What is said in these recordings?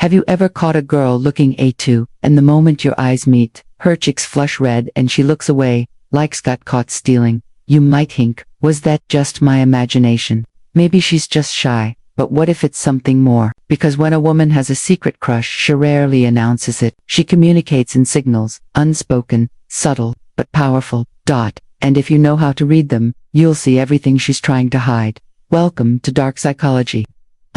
Have you ever caught a girl looking A2, and the moment your eyes meet, her cheeks flush red and she looks away, like got caught stealing? You might think, was that just my imagination? Maybe she's just shy, but what if it's something more? Because when a woman has a secret crush, she rarely announces it. She communicates in signals, unspoken, subtle, but powerful. And if you know how to read them, you'll see everything she's trying to hide. Welcome to Dark Psychology.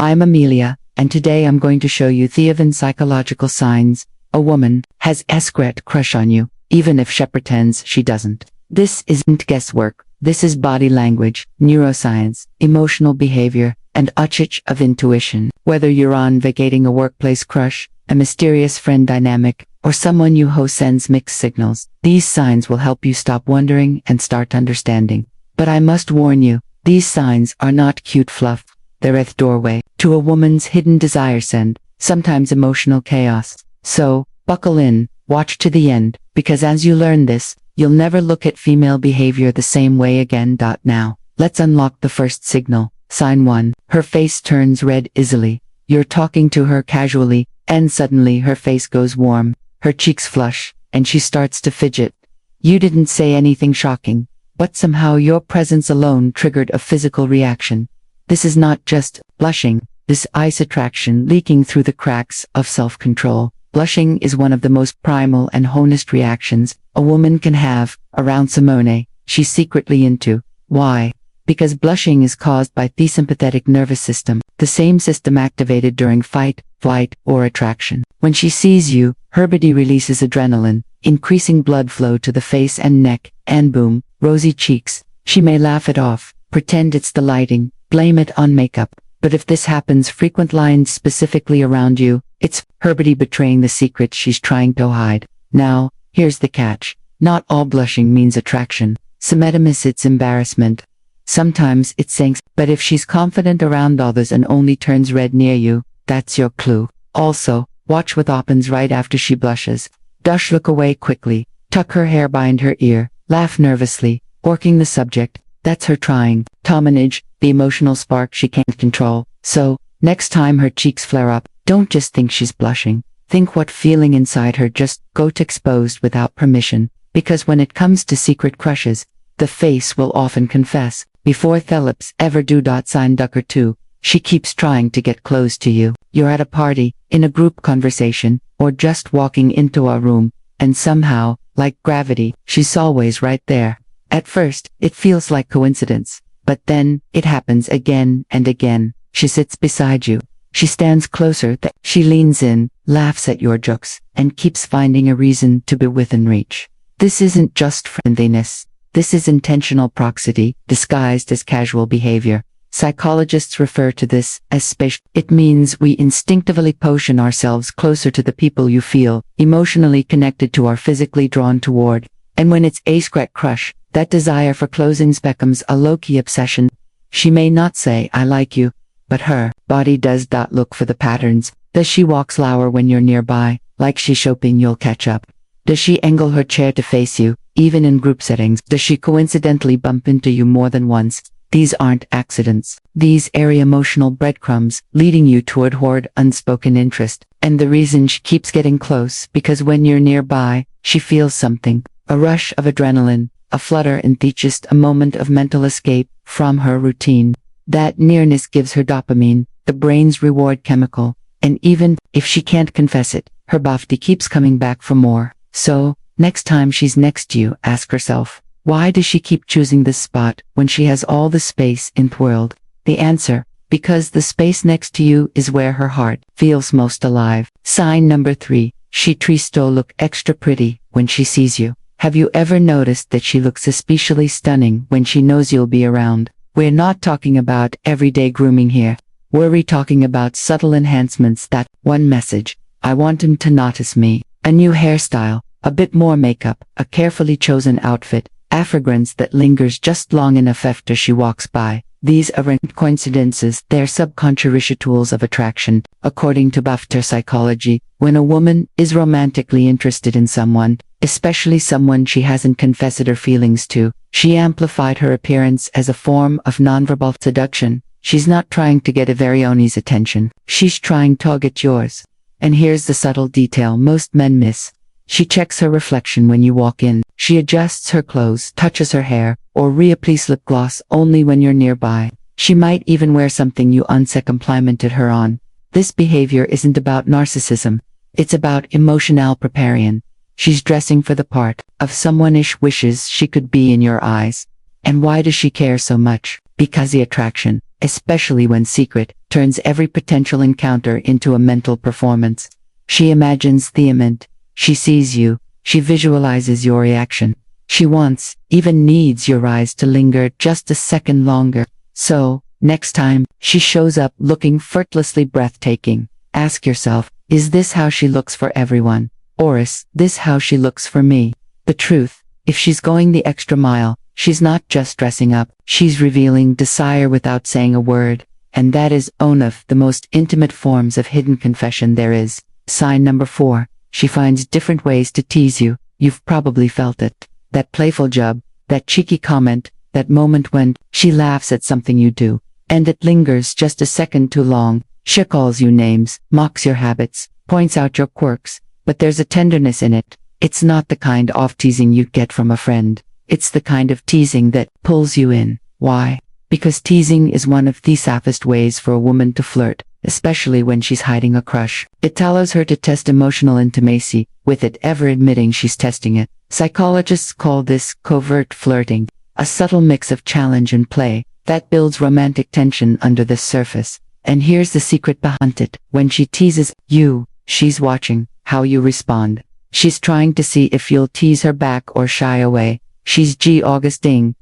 I'm Amelia, and today I'm going to show you 7 psychological signs a woman has a secret crush on you, even if she pretends she doesn't. This isn't guesswork. This is body language, neuroscience, emotional behavior, and a touch of intuition. Whether you're on vacating a workplace crush, a mysterious friend dynamic, or someone you who sends mixed signals, these signs will help you stop wondering and start understanding. But I must warn you, these signs are not cute fluff. They're a doorway to a woman's hidden desire and sometimes emotional chaos. So, buckle in, watch to the end, because as you learn this, you'll never look at female behavior the same way again. Now, let's unlock the first signal. Sign 1. Her face turns red easily. You're talking to her casually, and suddenly her face goes warm, her cheeks flush, and she starts to fidget. You didn't say anything shocking, but somehow your presence alone triggered a physical reaction. This is not just blushing, this is attraction leaking through the cracks of self-control. Blushing is one of the most primal and honest reactions a woman can have around someone she's secretly into. Why? Because blushing is caused by the sympathetic nervous system, the same system activated during fight, flight, or attraction. When she sees you, her body releases adrenaline, increasing blood flow to the face and neck, and boom, rosy cheeks. She may laugh it off, pretend it's the lighting, blame it on makeup. But if this happens frequent lines specifically around you, it's her body betraying the secret she's trying to hide. Now, here's the catch. Not all blushing means attraction. Sometimes it's embarrassment. Sometimes it's angst. But if she's confident around others and only turns red near you, that's your clue. Also, watch what happens right after she blushes. Look away quickly, tuck her hair behind her ear, laugh nervously, working the subject. That's her trying to manage the emotional spark she can't control. So, next time her cheeks flare up, don't just think she's blushing. Think what feeling inside her just got exposed without permission. Because when it comes to secret crushes, the face will often confess. Before the lips ever do. Sign Ducker 2. She keeps trying to get close to you. You're at a party, in a group conversation, or just walking into a room, and somehow, like gravity, she's always right there. At first, it feels like coincidence, but then, it happens again and again. She sits beside you. She stands closer, she leans in, laughs at your jokes, and keeps finding a reason to be within reach. This isn't just friendliness. This is intentional proximity, disguised as casual behavior. Psychologists refer to this as spatial. It means we instinctively position ourselves closer to the people you feel emotionally connected to or physically drawn toward. And when it's a secret crush, that desire for closeness becomes a low-key obsession. She may not say, "I like you," but her body does. Look for the patterns. Does she walk slower when you're nearby, like she's hoping you'll catch up? Does she angle her chair to face you, even in group settings? Does she coincidentally bump into you more than once? These aren't accidents. These are emotional breadcrumbs, leading you toward unspoken interest. And the reason she keeps getting close, because when you're nearby, she feels something. A rush of adrenaline, a flutter, and just a moment of mental escape from her routine. That nearness gives her dopamine, the brain's reward chemical. And even if she can't confess it, her body keeps coming back for more. So, next time she's next to you, ask herself, why does she keep choosing this spot when she has all the space in the world? The answer, because the space next to you is where her heart feels most alive. Sign number 3, she tries to look extra pretty when she sees you. Have you ever noticed that she looks especially stunning when she knows you'll be around? We're not talking about everyday grooming here. We're talking about subtle enhancements. That one message, I want him to notice me. A new hairstyle, a bit more makeup, a carefully chosen outfit, a fragrance that lingers just long enough after she walks by. These aren't coincidences, they're subconscious tools of attraction. According to Bafter psychology, when a woman is romantically interested in someone, especially someone she hasn't confessed her feelings to, she amplified her appearance as a form of nonverbal seduction. She's not trying to get Averioni's attention, she's trying to get yours. And here's the subtle detail most men miss. She checks her reflection when you walk in. She adjusts her clothes, touches her hair, or reapplies lip gloss only when you're nearby. She might even wear something you complimented her on. This behavior isn't about narcissism. It's about emotional preparation. She's dressing for the part of someone she wishes she could be in your eyes. And why does she care so much? Because the attraction, especially when secret, turns every potential encounter into a mental performance. She imagines the image. She sees you. She visualizes your reaction. She wants, even needs your eyes to linger just a second longer. So, next time she shows up looking effortlessly breathtaking, ask yourself, is this how she looks for everyone? Or is this how she looks for me? The truth, if she's going the extra mile, she's not just dressing up, she's revealing desire without saying a word. And that is one of the most intimate forms of hidden confession there is. Sign number 4. She finds different ways to tease you. You've probably felt it. That playful jab, that cheeky comment, that moment when she laughs at something you do, and it lingers just a second too long. She calls you names, mocks your habits, points out your quirks, but there's a tenderness in it. It's not the kind of teasing you'd get from a friend. It's the kind of teasing that pulls you in. Why? Because teasing is one of the safest ways for a woman to flirt, especially when she's hiding a crush. It allows her to test emotional intimacy, with it ever admitting she's testing it. Psychologists call this covert flirting, a subtle mix of challenge and play that builds romantic tension under the surface. And here's the secret behind it. When she teases you, she's watching how you respond. She's trying to see if you'll tease her back or shy away. She's Augusting.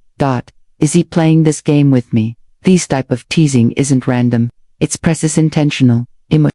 Is he playing this game with me? This type of teasing isn't random. It's precise intentional.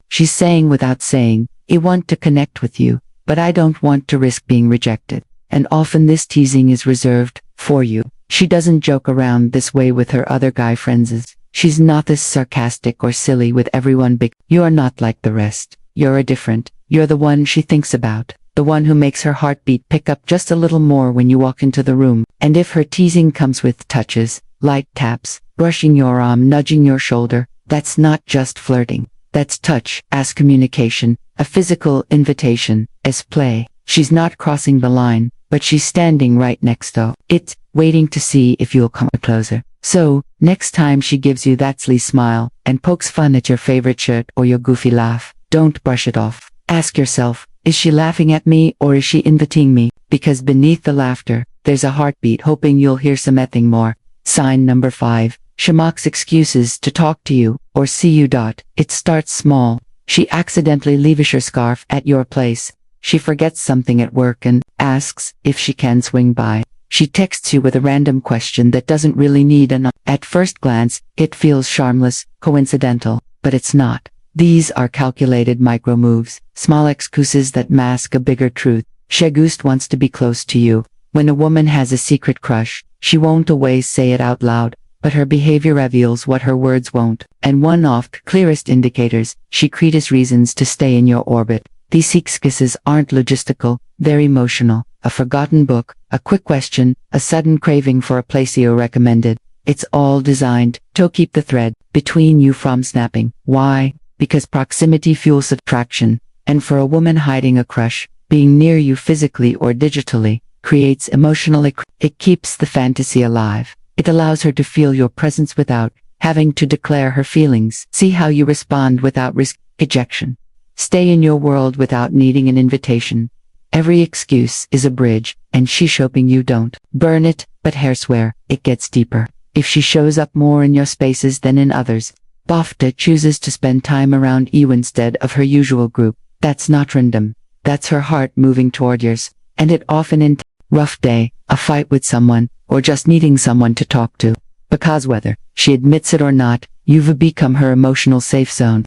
She's saying without saying, I want to connect with you, but I don't want to risk being rejected. And often this teasing is reserved for you. She doesn't joke around this way with her other guy friends. She's not this sarcastic or silly with everyone big. You're not like the rest. You're a different. You're the one she thinks about. The one who makes her heartbeat pick up just a little more when you walk into the room. And if her teasing comes with touches, light taps, brushing your arm, nudging your shoulder, that's not just flirting. That's touch, as communication, a physical invitation, as play. She's not crossing the line, but she's standing right next to it, waiting to see if you'll come closer. So, next time she gives you that sly smile, and pokes fun at your favorite shirt or your goofy laugh, don't brush it off. Ask yourself, is she laughing at me or is she inviting me? Because beneath the laughter, there's a heartbeat hoping you'll hear something more. Sign number 5. She mocks excuses to talk to you, or see you. It starts small. She accidentally leaves her scarf at your place. She forgets something at work and asks if she can swing by. She texts you with a random question that doesn't really need an. At first glance, it feels harmless, coincidental, but it's not. These are calculated micro moves, small excuses that mask a bigger truth. She just wants to be close to you. When a woman has a secret crush, she won't always say it out loud, but her behavior reveals what her words won't. And one of the clearest indicators, she creates reasons to stay in your orbit. These excuses aren't logistical, they're emotional. A forgotten book, a quick question, a sudden craving for a place you recommended. It's all designed to keep the thread between you from snapping. Why? Because proximity fuels attraction, and for a woman hiding a crush, being near you physically or digitally, creates emotional. It keeps the fantasy alive. It allows her to feel your presence without having to declare her feelings. See how you respond without risk rejection. Stay in your world without needing an invitation. Every excuse is a bridge, and she's hoping you don't burn it, but swear it gets deeper. If she shows up more in your spaces than in others, Bafta chooses to spend time around you instead of her usual group. That's not random. That's her heart moving toward yours, and it often in rough day, a fight with someone, or just needing someone to talk to. Because whether she admits it or not, you've become her emotional safe zone.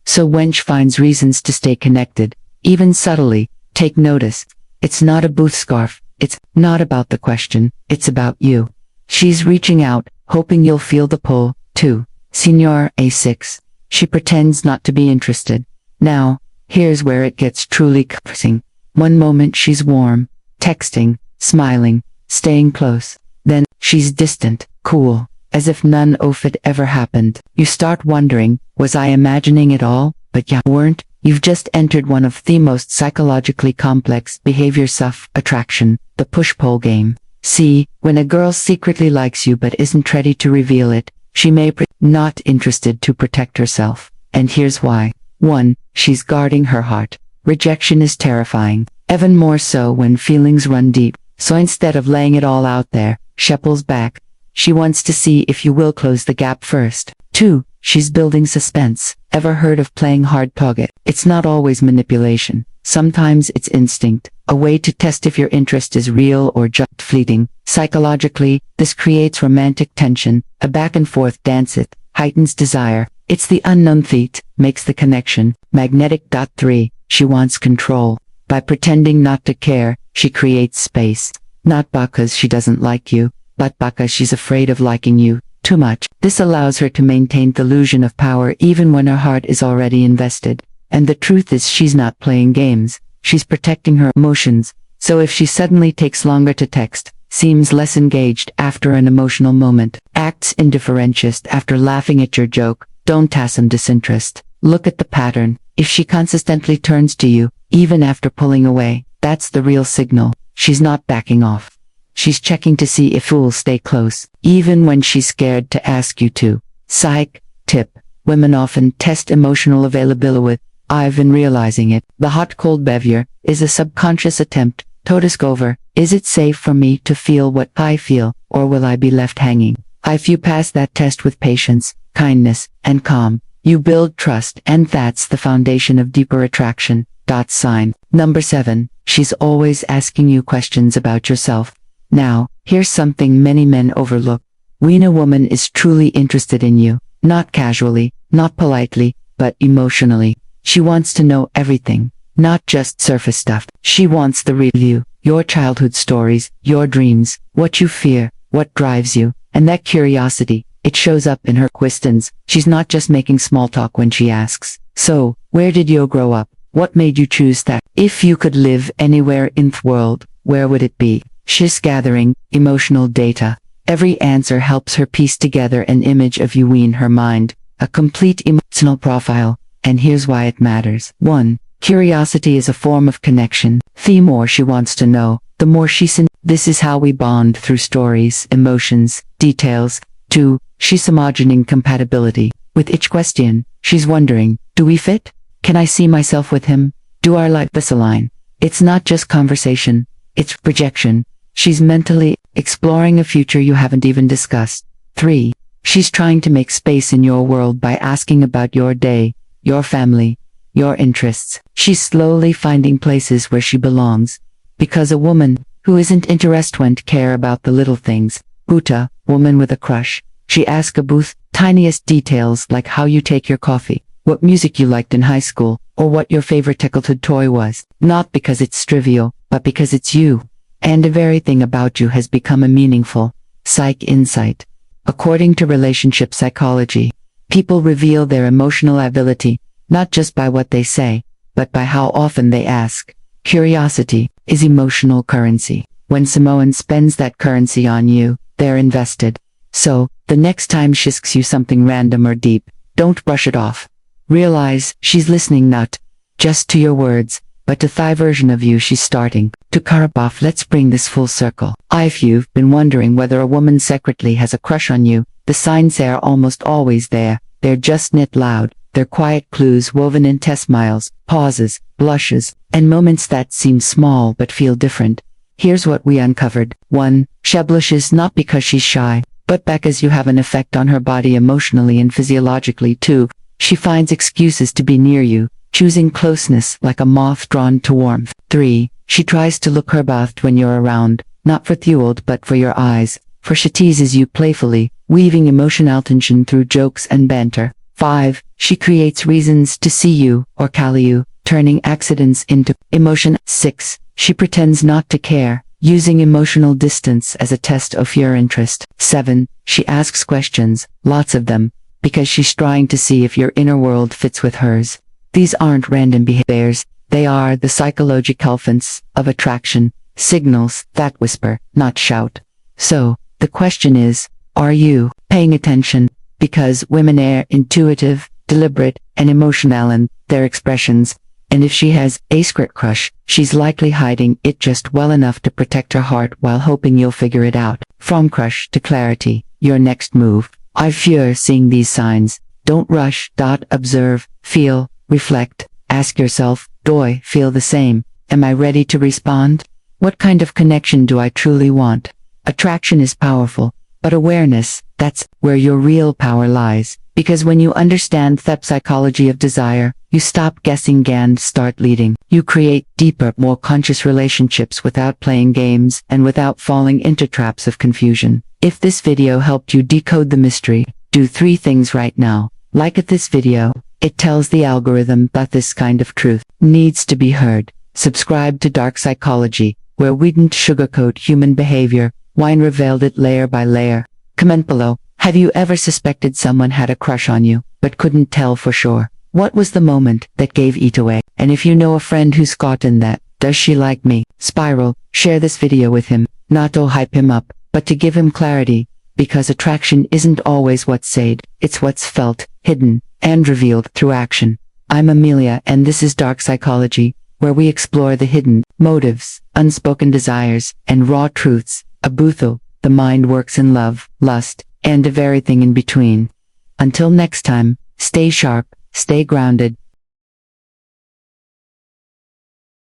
So when she finds reasons to stay connected, even subtly, take notice. It's not a booth scarf. It's not about the question. It's about you. She's reaching out, hoping you'll feel the pull, too. Senior A6. She pretends not to be interested. Now, here's where it gets truly confusing. One moment she's warm, texting, smiling, staying close. Then, she's distant, cool, as if none of it ever happened. You start wondering, was I imagining it all? But you weren't. You've just entered one of the most psychologically complex behavior stuff, attraction, the push-pull game. See, when a girl secretly likes you but isn't ready to reveal it, she may not interested to protect herself. And here's why. 1. She's guarding her heart. Rejection is terrifying, even more so when feelings run deep. So instead of laying it all out there, she pulls back. She wants to see if you will close the gap first. 2. She's building suspense. Ever heard of playing hard target? It's not always manipulation. Sometimes it's instinct, a way to test if your interest is real or just fleeting. Psychologically, this creates romantic tension, a back and forth dance. It heightens desire. It's the unknown feat, makes the connection magnetic. 3. She wants control. By pretending not to care, she creates space. Not because she doesn't like you, but because she's afraid of liking you too much. This allows her to maintain the illusion of power even when her heart is already invested. And the truth is she's not playing games. She's protecting her emotions. So if she suddenly takes longer to text, seems less engaged after an emotional moment, acts indifferentious after laughing at your joke, don't assume disinterest. Look at the pattern. If she consistently turns to you, even after pulling away, that's the real signal. She's not backing off. She's checking to see if you'll stay close, even when she's scared to ask you to. Psych tip. Women often test emotional availability with, I've been realizing it. The hot-cold behavior is a subconscious attempt to discover, is it safe for me to feel what I feel, or will I be left hanging? If you pass that test with patience, kindness, and calm, you build trust, and that's the foundation of deeper attraction. Sign. Number 7. She's always asking you questions about yourself. Now, here's something many men overlook. When a woman is truly interested in you, not casually, not politely, but emotionally, she wants to know everything, not just surface stuff. She wants the real you, your childhood stories, your dreams, what you fear, what drives you, and that curiosity, it shows up in her questions. She's not just making small talk when she asks, so, where did you grow up? What made you choose that? If you could live anywhere in the world, where would it be? She's gathering emotional data. Every answer helps her piece together an image of you in her mind, a complete emotional profile, and here's why it matters. 1. Curiosity is a form of connection. The more she wants to know, the more she's in. This is how we bond through stories, emotions, details. 2. She's imagining compatibility. With each question, she's wondering, do we fit? Can I see myself with him? Do our lives align? It's not just conversation, it's projection. She's mentally exploring a future you haven't even discussed. 3. She's trying to make space in your world by asking about your day, your family, your interests. She's slowly finding places where she belongs. Because a woman who isn't interested won't care about the little things. Buta, woman with a crush. She asks about tiniest details like how you take your coffee, what music you liked in high school, or what your favorite childhood toy was. Not because it's trivial, but because it's you. And the very thing about you has become a meaningful psych insight. According to relationship psychology, people reveal their emotional ability, not just by what they say, but by how often they ask. Curiosity is emotional currency. When someone spends that currency on you, they're invested. So, the next time she asks you something random or deep, don't brush it off. Realize she's listening not just to your words, but to the version of you she's starting to carve off. Let's bring this full circle. If you've been wondering whether a woman secretly has a crush on you, the signs are almost always there. They're just not loud. They're quiet clues woven in test smiles, pauses, blushes, and moments that seem small but feel different. Here's what we uncovered. 1. She blushes not because she's shy, but because you have an effect on her body emotionally and physiologically. 2. She finds excuses to be near you, choosing closeness like a moth drawn to warmth. 3. She tries to look her best when you're around, not for fueled but for your eyes, for she teases you playfully, weaving emotional tension through jokes and banter. 5. She creates reasons to see you or call you, turning accidents into emotion. 6. She pretends not to care, using emotional distance as a test of your interest. 7. She asks questions, lots of them, because she's trying to see if your inner world fits with hers. These aren't random behaviors, they are the psychological hints of attraction, signals that whisper, not shout. So, the question is, are you paying attention? Because women are intuitive, deliberate, and emotional, and their expressions, and if she has a secret crush, she's likely hiding it just well enough to protect her heart while hoping you'll figure it out. From crush to clarity, your next move. If you're seeing these signs, don't rush. Observe, feel, reflect, ask yourself, do I feel the same? Am I ready to respond? What kind of connection do I truly want? Attraction is powerful, but awareness, that's where your real power lies. Because when you understand the psychology of desire, you stop guessing and start leading. You create deeper, more conscious relationships without playing games and without falling into traps of confusion. If this video helped you decode the mystery, do 3 things right now. Like this video. It tells the algorithm that this kind of truth needs to be heard. Subscribe to Dark Psychology, where we didn't sugarcoat human behavior, we unveiled it layer by layer. Comment below. Have you ever suspected someone had a crush on you, but couldn't tell for sure? What was the moment that gave it away? And if you know a friend who's caught in that, does she like me? Spiral, share this video with him, not to hype him up, but to give him clarity, because attraction isn't always what's said, it's what's felt, hidden, and revealed through action. I'm Amelia and this is Dark Psychology, where we explore the hidden motives, unspoken desires, and raw truths. Abutho, the mind works in love, lust, and of everything in between. Until next time, stay sharp, stay grounded,